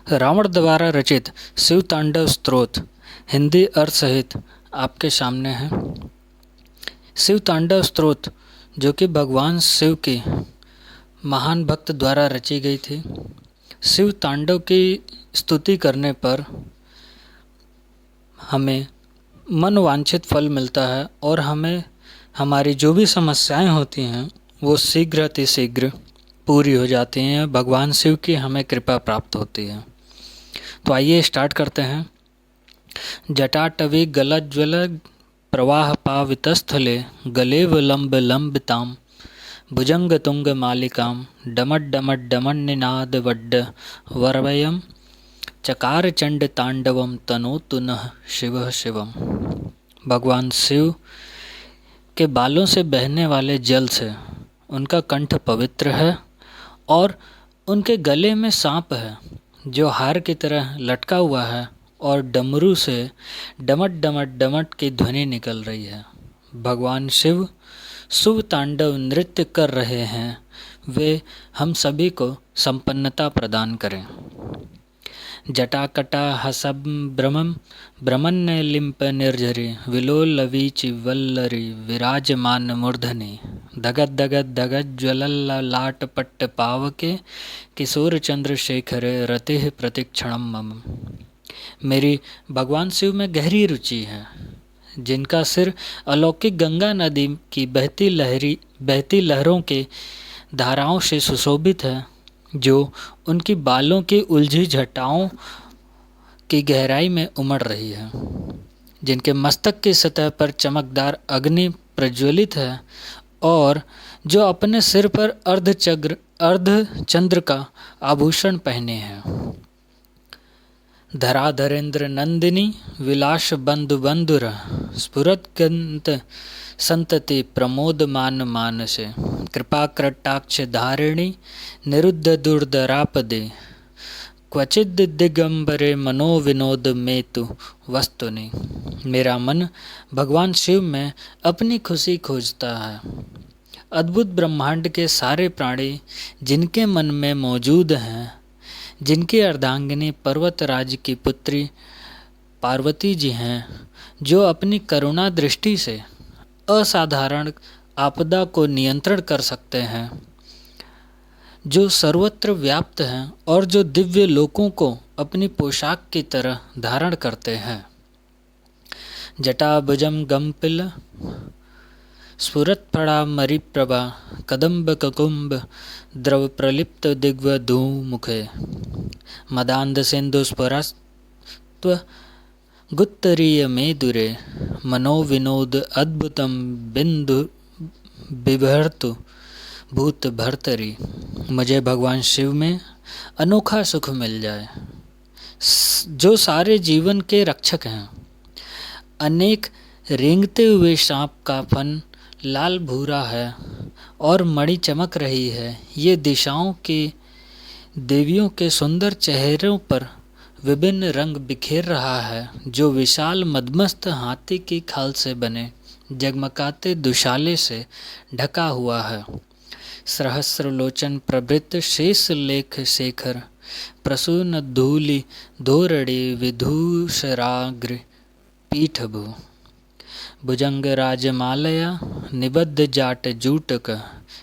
रावण द्वारा रचित शिव तांडव स्तोत्र हिंदी अर्थ सहित आपके सामने है। शिव तांडव स्तोत्र जो कि भगवान शिव के महान भक्त द्वारा रची गई थी। शिव तांडव की स्तुति करने पर हमें मनवांछित फल मिलता है और हमें हमारी जो भी समस्याएं होती हैं वो शीघ्र अतिशीघ्र पूरी हो जाती हैं। भगवान शिव की हमें कृपा प्राप्त होती है। तो आइए स्टार्ट करते हैं। जटाटवी गलज्ज्वल प्रवाह पावितस्थले गलेव लंब लंबिताम भुजंग तुंग मालिकाम डमट डमट डमन्निनाद वड्ड वरवयम चकार चंड तांडवम तनोतु नः शिवः शिवम। भगवान शिव के बालों से बहने वाले जल से उनका कंठ पवित्र है और उनके गले में सांप है जो हार की तरह लटका हुआ है और डमरू से डमट डमट डमट की ध्वनि निकल रही है। भगवान शिव शुभ तांडव नृत्य कर रहे हैं। वे हम सभी को संपन्नता प्रदान करें। जटाकटा हसब ब्रह्मम ब्रह्मण्य लिंप निर्झरी विलोलवीचि वल्लरी विराजमान मूर्धनि धगत धगत धगत ज्वलल्ललाट पट्ट पावके किशोर चंद्रशेखर रतिः प्रतिक्षणम मम। मेरी भगवान शिव में गहरी रुचि है, जिनका सिर अलौकिक गंगा नदी की बहती लहरों के धाराओं से सुशोभित है, जो उनकी बालों की उलझी जटाओं की गहराई में उमड़ रही है, जिनके मस्तक की सतह पर चमकदार अग्नि प्रज्वलित है और जो अपने सिर पर अर्धचंद्र का आभूषण पहने हैं। धराधरेंद्र नंदिनी विलास बंधु बंधुर स्फुरत संतति प्रमोद मान मानसे कृपा कृटाक्ष धारिणी निरुद्ध दुर्धरापदे क्वचिद दिगंबरे मनोविनोद में तु वस्तुनि। मेरा मन भगवान शिव में अपनी खुशी खोजता है। अद्भुत ब्रह्मांड के सारे प्राणी जिनके मन में मौजूद हैं, जिनकी अर्धांगिनी पर्वतराज की पुत्री पार्वती जी हैं, जो अपनी करुणा दृष्टि से असाधारण आपदा को नियंत्रण कर सकते हैं, जो सर्वत्र व्याप्त हैं और जो दिव्य लोकों को अपनी पोशाक की तरह धारण करते हैं। जटाभुजम गंपिल स्फुरत फड़ा मरिप्रभा कदम्ब ककुम्भ द्रव प्रलिप्त दिग्वधू मुखे मदांध सिंधु स्फुरस्त्व गुत्तरीय मेदुरे मनोविनोद अद्भुतम बिंदु बिभर्तु भूत भर्तरी। मुझे भगवान शिव में अनोखा सुख मिल जाए, जो सारे जीवन के रक्षक हैं। अनेक रेंगते हुए सांप का फन लाल भूरा है और मणि चमक रही है। ये दिशाओं के देवियों के सुंदर चेहरों पर विभिन्न रंग बिखेर रहा है, जो विशाल मदमस्त हाथी की खाल से बने जगमगाते दुशाले से ढका हुआ है। सहस्र लोचन प्रभृत शेष लेख शेखर प्रसून धूलि धोरड़ी विधूषराग्र पीठभु भुजंग राजमालया निबद्ध जाट जूटक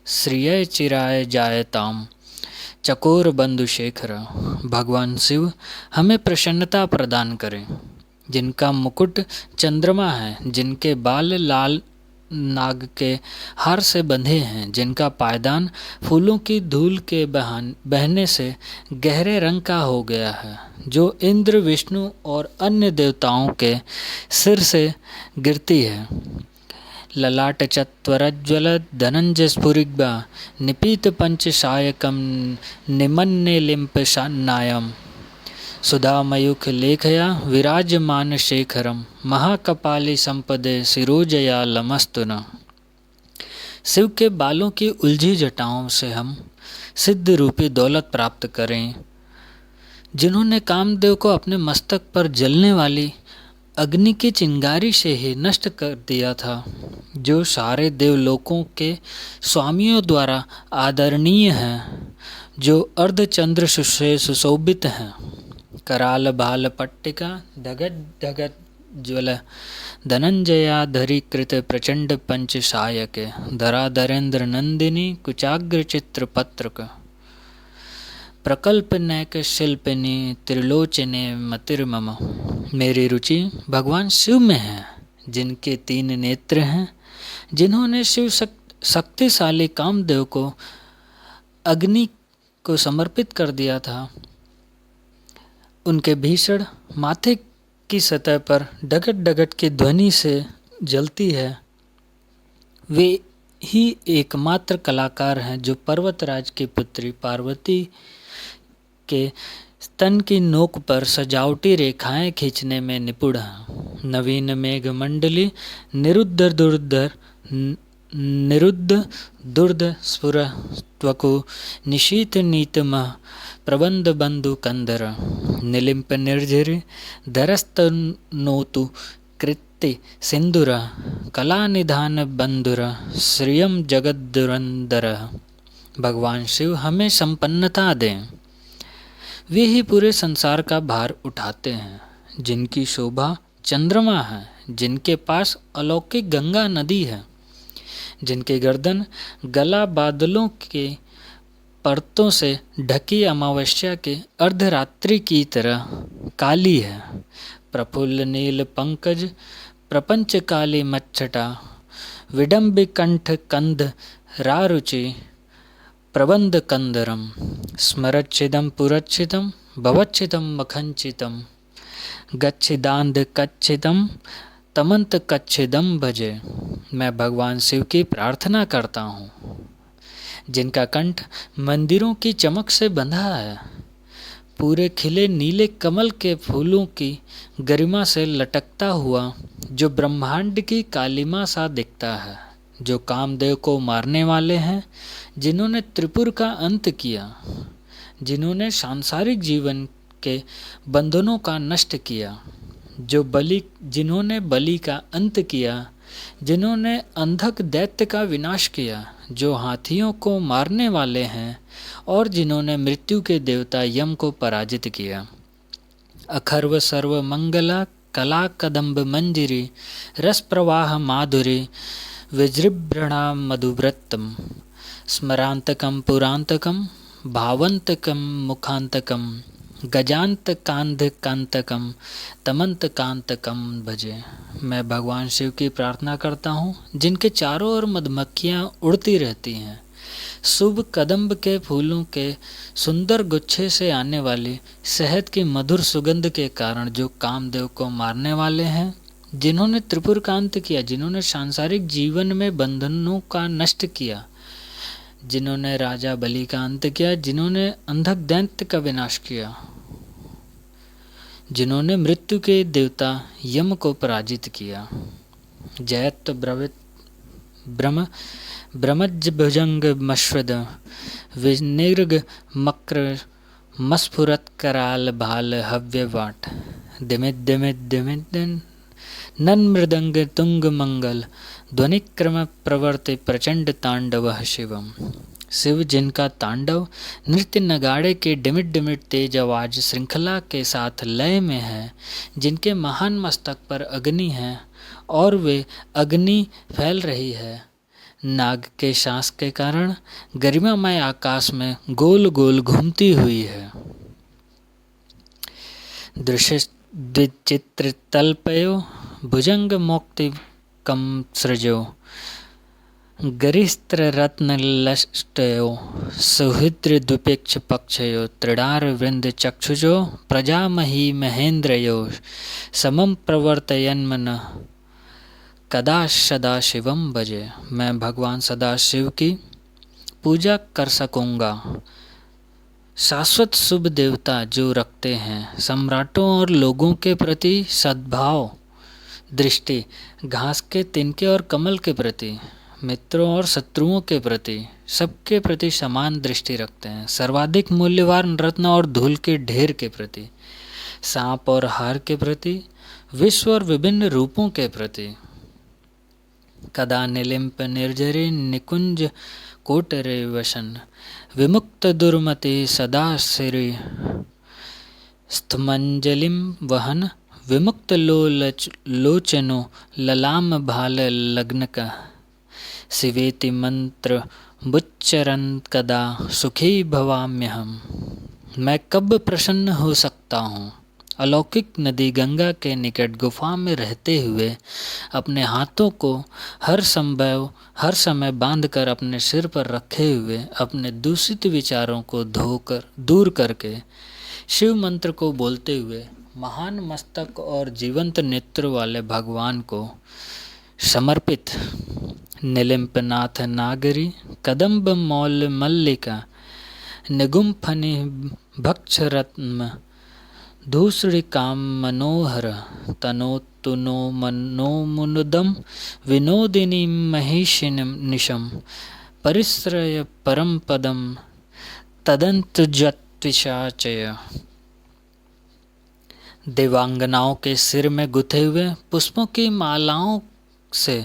श्रिय चिराय जायताम चकोर बंधु शेखर। भगवान शिव हमें प्रसन्नता प्रदान करें। जिनका मुकुट चंद्रमा है, जिनके बाल लाल नाग के हार से बंधे हैं, जिनका पायदान फूलों की धूल के बहने से गहरे रंग का हो गया है, जो इंद्र विष्णु और अन्य देवताओं के सिर से गिरती है। ललाट चत्वरज्वल धनंजय स्फुरिग्बा निपीत पंचशायकम निमन्ने लिंप शान्नायम सुधामयुख लेखया विराजमान शेखरम महाकपाली संपदे सिरोजया लमस्तुना। शिव के बालों की उलझी जटाओं से हम सिद्ध रूपी दौलत प्राप्त करें, जिन्होंने कामदेव को अपने मस्तक पर जलने वाली अग्नि की चिंगारी से ही नष्ट कर दिया था, जो सारे देवलोकों के स्वामियों द्वारा आदरणीय हैं, जो अर्धचंद्र से सुशोभित हैं। कराल भाल पट्टिका धगत धगत ज्वल धनंजयाधरी कृत प्रचंड पंच सायक धराधरेन्द्र नंदिनी कुचाग्र चित्र पत्रक प्रकल्प नैक शिल्पिनी त्रिलोचने मतिर्मम। मेरी रुचि भगवान शिव में है, जिनके 3 नेत्र हैं, जिन्होंने शिव शक्तिशाली कामदेव को अग्नि को समर्पित कर दिया था। उनके भीषण माथे की सतह पर डगट डगट की ध्वनि से जलती है। वे ही एकमात्र कलाकार हैं जो पर्वतराज की पुत्री पार्वती के स्तन की नोक पर सजावटी रेखाएं खींचने में निपुण है। नवीन मेघ मंडली निरुद्ध दुर्द स्फुर त्वकु निशीत नीतमः प्रबंध बंधु कंदर निलिम्प निर्झरि धरस्तनोतु कृत्ति सिंधुर कलानिधान बंधुर श्रियम जगद्दुरंदर। भगवान शिव हमें संपन्नता दें। वे ही पूरे संसार का भार उठाते हैं, जिनकी शोभा चंद्रमा है, जिनके पास अलौकिक गंगा नदी है, जिनके गर्दन गला बादलों के परतों से ढकी अमावस्या के अर्धरात्रि की तरह काली है। प्रफुल्ल नील पंकज प्रपंच काली मच्छटा विडम्बि कंठ कंध रारुचि प्रबंध कंदरम स्मरच्छिदम पुरच्छिदम भवच्छिदम मखंचितम गच्छिदांध कच्छिदम तमंत कच्छिदम भजे। मैं भगवान शिव की प्रार्थना करता हूँ, जिनका कंठ मंदिरों की चमक से बंधा है, पूरे खिले नीले कमल के फूलों की गरिमा से लटकता हुआ, जो ब्रह्मांड की कालिमा सा दिखता है, जो कामदेव को मारने वाले हैं, जिन्होंने त्रिपुर का अंत किया, जिन्होंने सांसारिक जीवन के बंधनों का नष्ट किया, जिन्होंने बलि का अंत किया, जिन्होंने अंधक दैत्य का विनाश किया, जो हाथियों को मारने वाले हैं, और जिन्होंने मृत्यु के देवता यम को पराजित किया। अखर्व सर्व मंगला कला कदम्ब मंजिरी रस प्रवाह माधुरी विजृंभणा मधुव्रतम स्मरांतकम पुरांतकम भावंतकम मुखांतकम गजांतकांधकांतकम तमंतकांतकम भजे। मैं भगवान शिव की प्रार्थना करता हूँ, जिनके चारों ओर मधुमक्खियाँ उड़ती रहती हैं। शुभ कदम्ब के फूलों के सुंदर गुच्छे से आने वाली शहद की मधुर सुगंध के कारण जो कामदेव को मारने वाले हैं, जिन्होंने त्रिपुर का अंत किया, जिन्होंने सांसारिक जीवन में बंधनों का नष्ट किया, जिन्होंने राजा बलि का अंत किया, जिन्होंने अंधक दैत्य का विनाश किया, जिन्होंने मृत्यु के देवता यम को पराजित किया। जयत ब्रह्मज भुजंग मश्वद विनिर्ग मक्र मस्फुरत कराल भाल हव्य वाट दिमित दिमित दिमित नन मृदंग तुंग मंगल ध्वनिक्रम प्रवर्ति प्रचंड तांडव शिवम। शिव जिनका तांडव नृत्य नगाड़े के डिमिट डिमिट तेज आवाज श्रृंखला के साथ लय में है, जिनके महान मस्तक पर अग्नि है और वे अग्नि फैल रही है, नाग के श्वास के कारण गरिमामय आकाश में गोल गोल घूमती हुई है। दृश्य द्विचित्र तल्पयो भुजंग मोक्ति कम सृजो गरिस्त्र रत्न लष्टयो सुहृद्र द्विपेक्ष पक्षयो त्रिडार वृंद चक्षुजो प्रजामही महेंद्रयो समम प्रवर्तयन्मन कदा सदाशिवम भजे। मैं भगवान सदाशिव की पूजा कर सकूँगा। शाश्वत शुभ देवता जो रखते हैं सम्राटों और लोगों के प्रति सद्भाव दृष्टि, घास के तिनके और कमल के प्रति, मित्रों और शत्रुओं के प्रति, सबके प्रति समान दृष्टि रखते हैं। सर्वाधिक मूल्यवान रत्न और धूल के ढेर के प्रति, सांप और हार के प्रति, विश्व और विभिन्न रूपों के प्रति। कदा निलिम्प निर्जरे निकुंज कोटरे वसन विमुक्त दुर्मति सदा श्री स्थमंजलिं वहन विमुक्तलोचनो ललाम भाल लग्नकः शिवेति मंत्र बुच्चरन् कदा सुखी भवाम्यहम्। मैं कब प्रसन्न हो सकता हूँ? अलौकिक नदी गंगा के निकट गुफा में रहते हुए अपने हाथों को हर समय बांधकर अपने सिर पर रखे हुए अपने दूषित विचारों को धोकर दूर करके शिव मंत्र को बोलते हुए महान मस्तक और जीवंत नेत्र वाले भगवान को समर्पित निलिम्पनाथ नागरी कदम्ब मौल मल्लिका निगुम्फनि भक्षरत्न धूसरिकाम मनोहर तनोतु नो मनोमुनुदम विनोदिनी महिषिनिशम परिश्रय परम पदम तदंतजत्विषाचय। देवांगनाओं के सिर में गुथे हुए पुष्पों की मालाओं से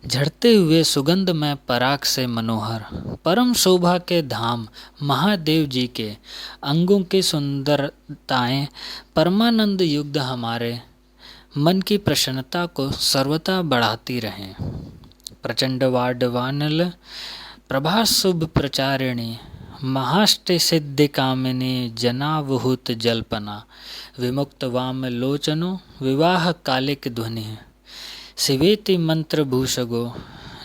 झड़ते हुए सुगंधमय पराग से मनोहर परम शोभा के धाम महादेव जी के अंगों की सुंदरताएं परमानंद युक्त हमारे मन की प्रसन्नता को सर्वथा बढ़ाती रहें। प्रचंड वाडवानल प्रभा शुभ प्रचारिणी महाष्टे सिद्धि कामिनी जनावहूत जल्पना विमुक्त वाम लोचनो विवाह कालिक ध्वनि शिवेति मंत्र भूषगो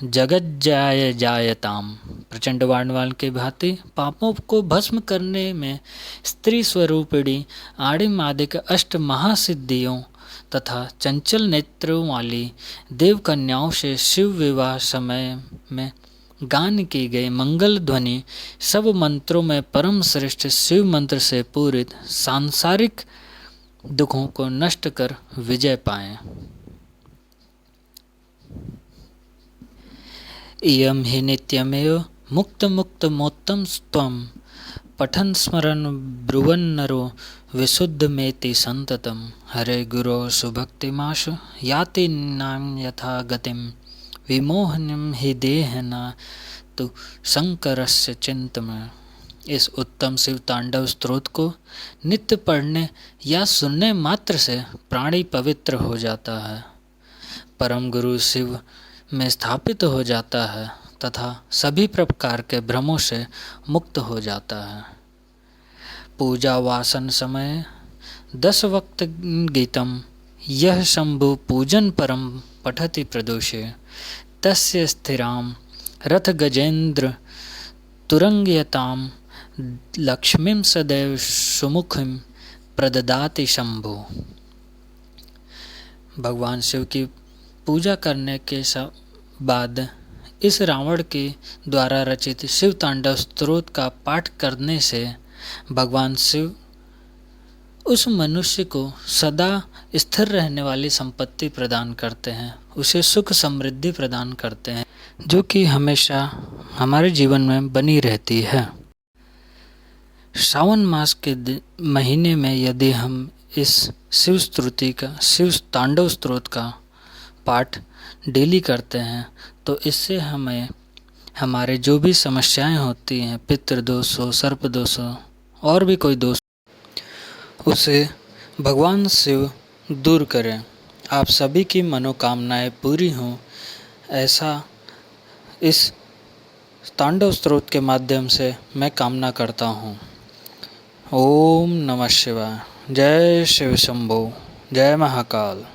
जगज्जाय जायताम। प्रचंड वाणवाल के भांति पापों को भस्म करने में स्त्री स्वरूपिणी आड़िम आदिक अष्ट महासिद्धियों तथा चंचल नेत्रों वाली देव कन्याओं से शिव विवाह समय में गान की गई मंगल ध्वनि सब मंत्रों में परम श्रेष्ठ शिव मंत्र से पूरित सांसारिक दुखों को नष्ट कर विजय पाएं। इयं हि नित्यमेव मुक्तमोत्तम त्वं पठन् स्मरन् ब्रुवन्नरो विशुद्धमेति संततम्। हरे गुरो सुभक्तिमाशु याति नाम यथा गतिं विमोहनं हि देहना तु शंकरस्य चिंतन। इस उत्तम शिव तांडव स्तोत्र को नित्य पढ़ने या सुनने मात्र से प्राणी पवित्र हो जाता है, परम गुरु शिव में स्थापित हो जाता है तथा सभी प्रकार के भ्रमों से मुक्त हो जाता है। पूजा वासन समय 10 वक्त गीतम यह शंभु पूजन परम पठति प्रदोषे तस्य स्थिराम रथ गजेंद्र तुरंगयताम लक्ष्मीं सदैव सुमुखिं प्रददाति शंभु। भगवान शिव की पूजा करने के बाद इस रावण के द्वारा रचित शिव तांडव स्तोत्र का पाठ करने से भगवान शिव उस मनुष्य को सदा स्थिर रहने वाली संपत्ति प्रदान करते हैं, उसे सुख समृद्धि प्रदान करते हैं, जो कि हमेशा हमारे जीवन में बनी रहती है। सावन मास के महीने में यदि हम इस शिव तांडव स्तोत्र का पाठ डेली करते हैं तो इससे हमें हमारे जो भी समस्याएं होती हैं, पितृदोष हो, सर्प दोष हो और भी कोई दोष, उसे भगवान शिव दूर करें। आप सभी की मनोकामनाएं पूरी हों, ऐसा इस तांडव स्तोत्र के माध्यम से मैं कामना करता हूँ। ओम नमः शिवाय। जय शिव शंभो। जय महाकाल।